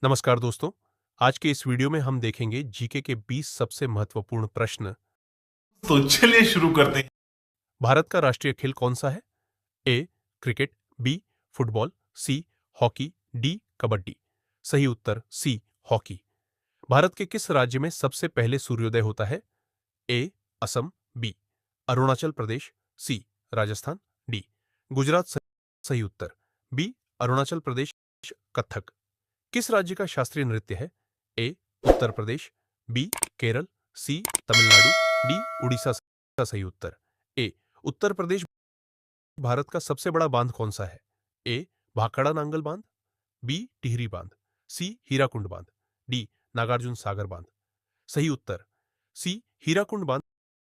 नमस्कार दोस्तों। आज के इस वीडियो में हम देखेंगे जीके के 20 सबसे महत्वपूर्ण प्रश्न। तो चलिए शुरू करते हैं। भारत का राष्ट्रीय खेल कौन सा है? A cricket, B football, C hockey, D kabaddi. सही उत्तर सी हॉकी। भारत के किस राज्य में सबसे पहले सूर्योदय होता है? ए असम, बी अरुणाचल प्रदेश, सी राजस्थान, डी गुजरात। सही उत्तर बी अरुणाचल प्रदेश। कथक किस राज्य का शास्त्रीय नृत्य है? ए उत्तर प्रदेश, बी केरल, सी तमिलनाडु, डी उड़ीसा। सही उत्तर ए उत्तर प्रदेश। भारत का सबसे बड़ा बांध कौन सा है? ए भाखड़ा नांगल बांध, बी टिहरी बांध, सी हीराकुंड बांध, डी नागार्जुन सागर बांध। सही उत्तर सी हीराकुंड बांध।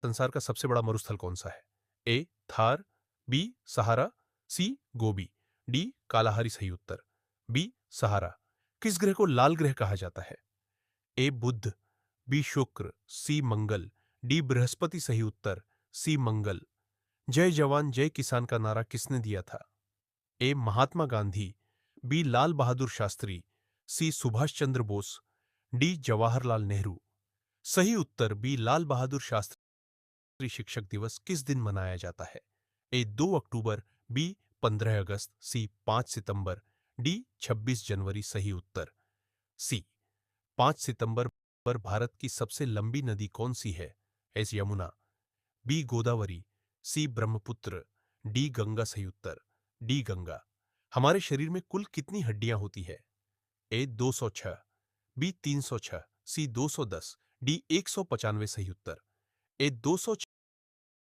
संसार का सबसे बड़ा मरुस्थल कौन सा है? ए थार, बी सहारा, सी गोबी, डी कालाहारी। सही उत्तर बी सहारा। किस ग्रह को लाल ग्रह कहा जाता है? ए बुध, बी शुक्र, सी मंगल, डी बृहस्पति। सही उत्तर सी मंगल। जय जवान जय किसान का नारा किसने दिया था? ए महात्मा गांधी, बी लाल बहादुर शास्त्री, सी सुभाष चंद्र बोस, डी जवाहरलाल नेहरू। सही उत्तर बी लाल बहादुर शास्त्री। शिक्षक दिवस किस दिन मनाया जाता है? ए 2 अक्टूबर, बी 15 अगस्त, सी 5 सितंबर, डी 26 जनवरी। सही उत्तर सी 5 सितंबर। पर भारत की सबसे लंबी नदी कौन सी है? एस यमुना, बी गोदावरी, सी ब्रह्मपुत्र, डी गंगा। सही उत्तर डी गंगा। हमारे शरीर में कुल कितनी हड्डियां होती है? ए 206, बी 306, सी 210, डी 195। सही उत्तर ए 206।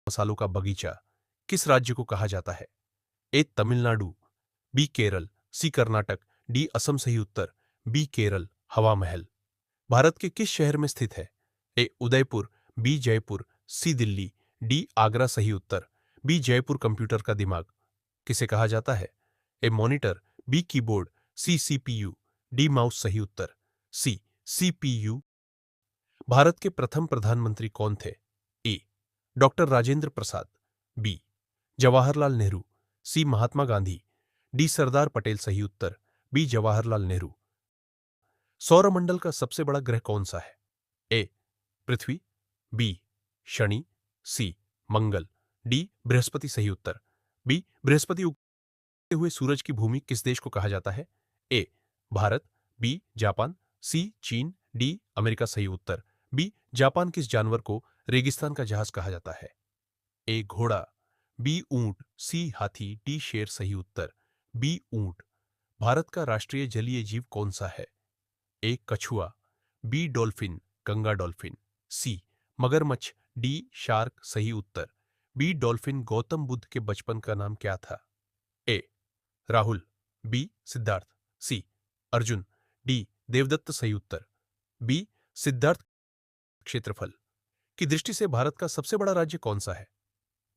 मसालों का बगीचा किस राज्य को कहा जाता है? ए तमिलनाडु, बी केरल, सी कर्नाटक, डी असम। सही उत्तर बी केरल हवा महल। भारत के किस शहर में स्थित है? ए उदयपुर, बी जयपुर, सी दिल्ली, डी आगरा। सही उत्तर बी जयपुर। कंप्यूटर का दिमाग किसे कहा जाता है? A monitor, B keyboard, C CPU, D mouse. सही उत्तर सी सीपीयू। भारत के प्रथम प्रधानमंत्री कौन थे? ए डॉक्टर राजेंद्र प्रसाद, बी जवाहरलाल नेहरू, सी महात्मा गांधी, डी सरदार पटेल। सही उत्तर बी जवाहरलाल नेहरू। सौरमंडल का सबसे बड़ा ग्रह कौन सा है? ए पृथ्वी, बी शनि, सी मंगल, डी बृहस्पति। सही उत्तर बी बृहस्पति। उगते हुए सूरज की भूमि किस देश को कहा जाता है? ए भारत, बी जापान, सी चीन, डी अमेरिका। सही उत्तर बी जापान। किस जानवर को रेगिस्तान का जहाज कहा जाता है? ए घोड़ा, बी ऊंट, सी हाथी, डी शेर। सही उत्तर बी ऊंट। भारत का राष्ट्रीय जलीय जीव कौन सा है? ए कछुआ, बी डॉल्फिन, गंगा डॉल्फिन, सी मगरमच्छ, डी शार्क। सही उत्तर बी डॉल्फिन। गौतम बुद्ध के बचपन का नाम क्या था? ए राहुल, बी सिद्धार्थ, सी अर्जुन, डी देवदत्त। सही उत्तर बी सिद्धार्थ। क्षेत्रफल की दृष्टि से भारत का सबसे बड़ा राज्य कौन सा है?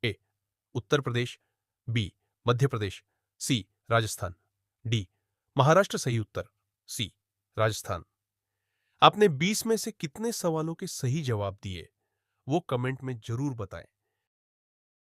ए उत्तर प्रदेश, बी मध्य प्रदेश, सी राजस्थान, डी महाराष्ट्र। सही उत्तर सी राजस्थान। आपने 20 में से कितने सवालों के सही जवाब दिए वो कमेंट में जरूर बताएं।